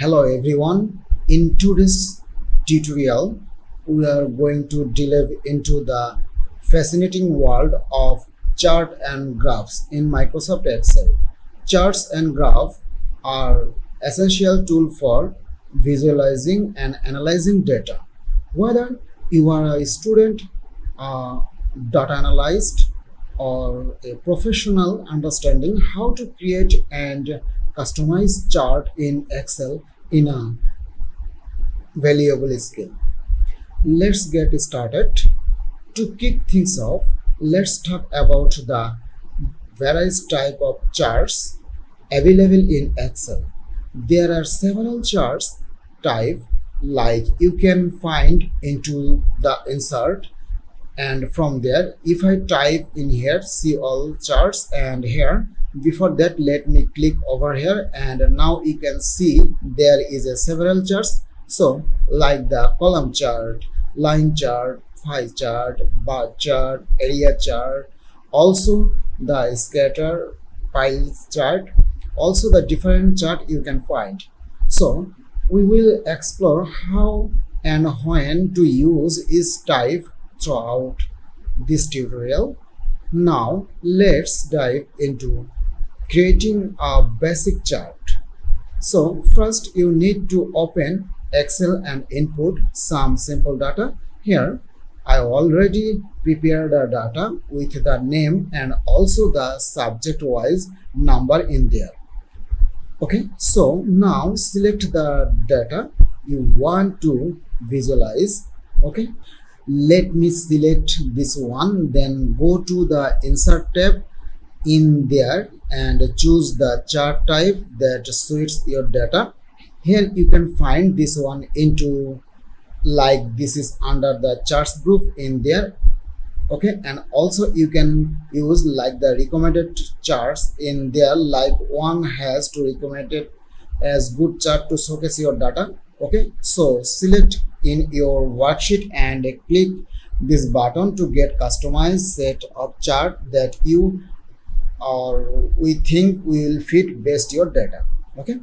Hello everyone. In today's tutorial, we are going to delve into the fascinating world of chart and graphs in Microsoft Excel. Charts and graphs are essential tool for visualizing and analyzing data. Whether you are a student, a data analyst, or a professional understanding how to create and customize chart in Excel in a valuable skill. Let's get started. To kick things off, let's talk about the various type of charts available in Excel. There are several charts type like you can find into the insert, and from there if I type in here see all charts, and here before that let me click over here, and now you can see there is a several charts. So like the column chart, line chart, pie chart, bar chart, area chart, also the scatter pile chart, also the different chart you can find. So we will explore how and when to use each type throughout this tutorial. Now let's dive into creating a basic chart. So first you need to open Excel and input some simple data. Here I already prepared the data with the name and also the subject wise number in there. Okay, so now select the data you want to visualize. Okay, let me select this one, then go to the insert tab in there and choose the chart type that suits your data. Here you can find this one into like this is under the charts group in there. Okay, and also you can use like the recommended charts in there, like one has to recommend it as good chart to showcase your data. Okay, so select in your worksheet and click this button to get customized set of chart that you or we think will fit best your data. Okay,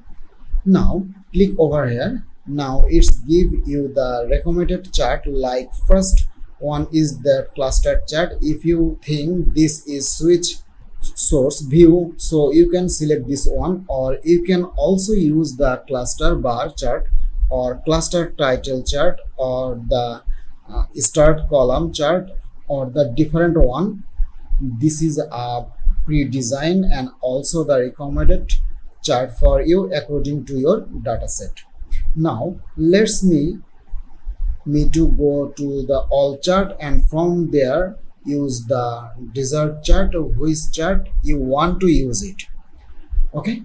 now click over here. Now it's give you the recommended chart, like first one is the cluster chart. If you think this is switch source view, so you can select this one, or you can also use the cluster bar chart or cluster title chart or the start column chart or the different one. This is a pre-designed and also the recommended chart for you according to your data set. Now let's me to go to the all chart, and from there use the desired chart, which chart you want to use it. Okay,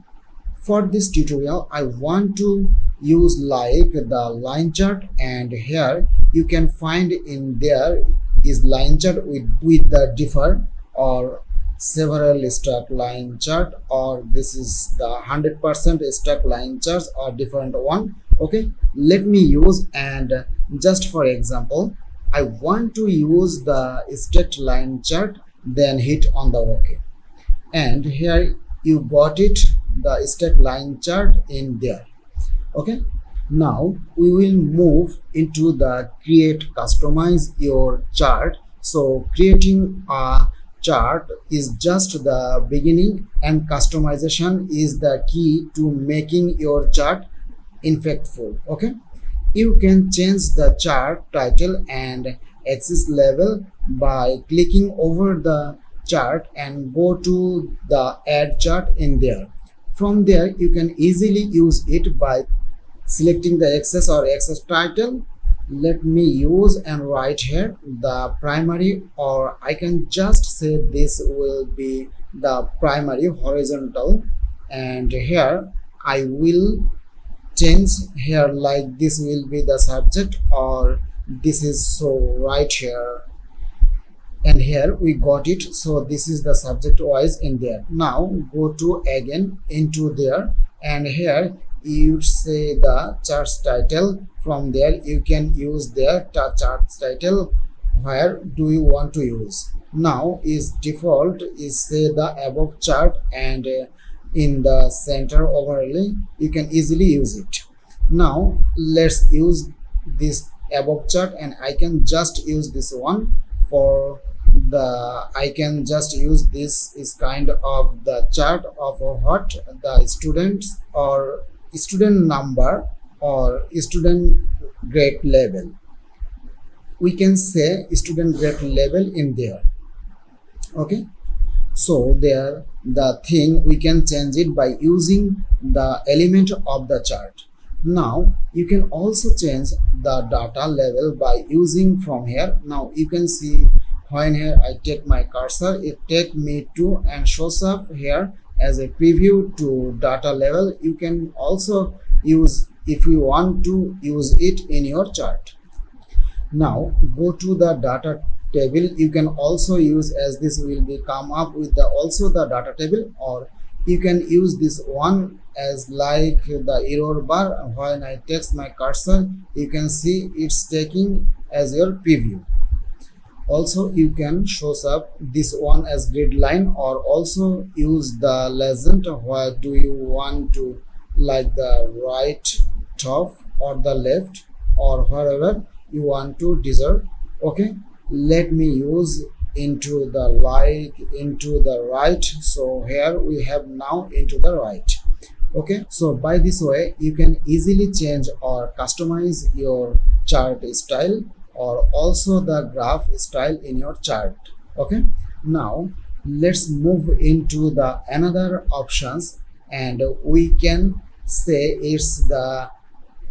for this tutorial I want to use like the line chart, and here you can find in there is line chart with the differ or several stack line chart, or this is the 100% stack line charts or different one. Okay, let me use, and just for example I want to use the stacked line chart, then hit on the OK, and here you got it, the stacked line chart in there. Okay, now we will move into the create customize your chart. So creating a chart is just the beginning, and customization is the key to making your chart impactful. Okay, you can change the chart title and axis level by clicking over the chart and go to the add chart in there. From there you can easily use it by selecting the axis or axis title. Let me use and write here the primary, or I can just say this will be the primary horizontal, and here I will change here like this will be the subject, or this is so right here, and here we got it. So this is the subject wise in there. Now go to again into there, and here you say the charts title. From there you can use their charts title. Where do you want to use? Now is default is say the above chart, and in the center overlay you can easily use it. Now let's use this above chart, and I can just use this one for the I can just use this is kind of the chart of what the students or student number or student grade level. We can say student grade level in there. Okay, so there the thing we can change it by using the element of the chart. Now you can also change the data level by using from here. Now you can see when here I take my cursor, it take me to and shows up here as a preview to data level. You can also use if you want to use it in your chart. Now go to the data table. You can also use, as this will be come up with the also the data table, or you can use this one as like the error bar. When I text my cursor, you can see it's taking as your preview. Also you can shows up this one as grid line, or also use the legend. Where do you want to, like the right top or the left or wherever you want to desert. Okay, let me use into the like into the right. So here we have now into the right. Okay, so by this way you can easily change or customize your chart style or also the graph style in your chart. Okay, now let's move into the another options, and we can say it's the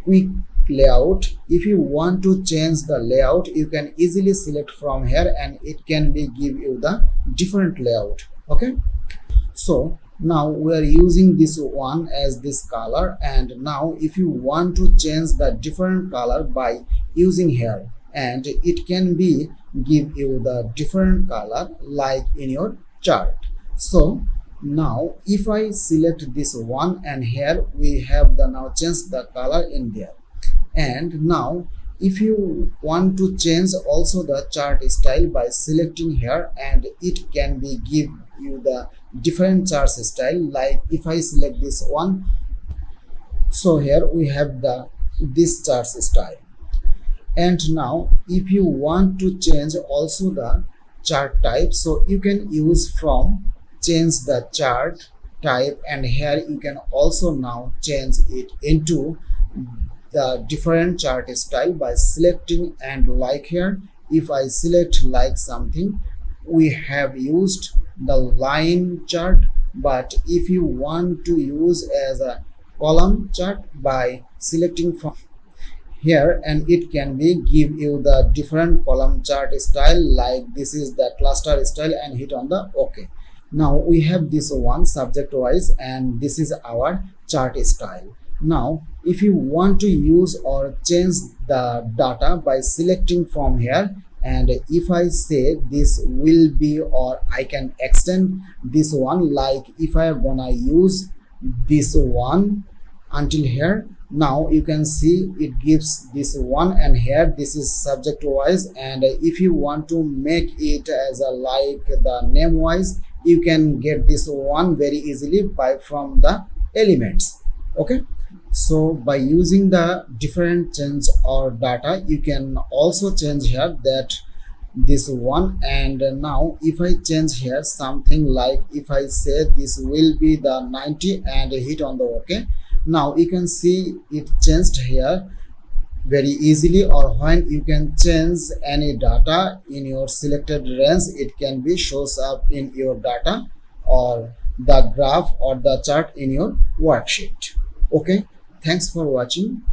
quick layout. If you want to change the layout, you can easily select from here and it can be give you the different layout. Okay, so now we are using this one as this color, and now if you want to change the different color by using here, and it can be give you the different color like in your chart. So now if I select this one, and here we have the now change the color in there. And now if you want to change also the chart style by selecting here, and it can be give you the different chart style. Like if I select this one, so here we have the this chart style. And now if you want to change also the chart type, so you can use from change the chart type, and here you can also now change it into the different chart style by selecting. And like here if I select like something, we have used the line chart, but if you want to use as a column chart by selecting from here, and it can be give you the different column chart style, like this is the cluster style, and hit on the OK. Now we have this one subject wise, and this is our chart style. Now if you want to use or change the data by selecting from here, and if I say this will be, or I can extend this one, like if I am gonna use this one until here, now you can see it gives this one, and here this is subject wise. And if you want to make it as a like the name wise, you can get this one very easily by from the elements. Okay, so by using the different change or data, you can also change here that this one. And now if I change here something, like if I say this will be the 90 and hit on the OK, now you can see it changed here very easily. Or when you can change any data in your selected range, it can be shows up in your data or the graph or the chart in your worksheet. Okay, thanks for watching.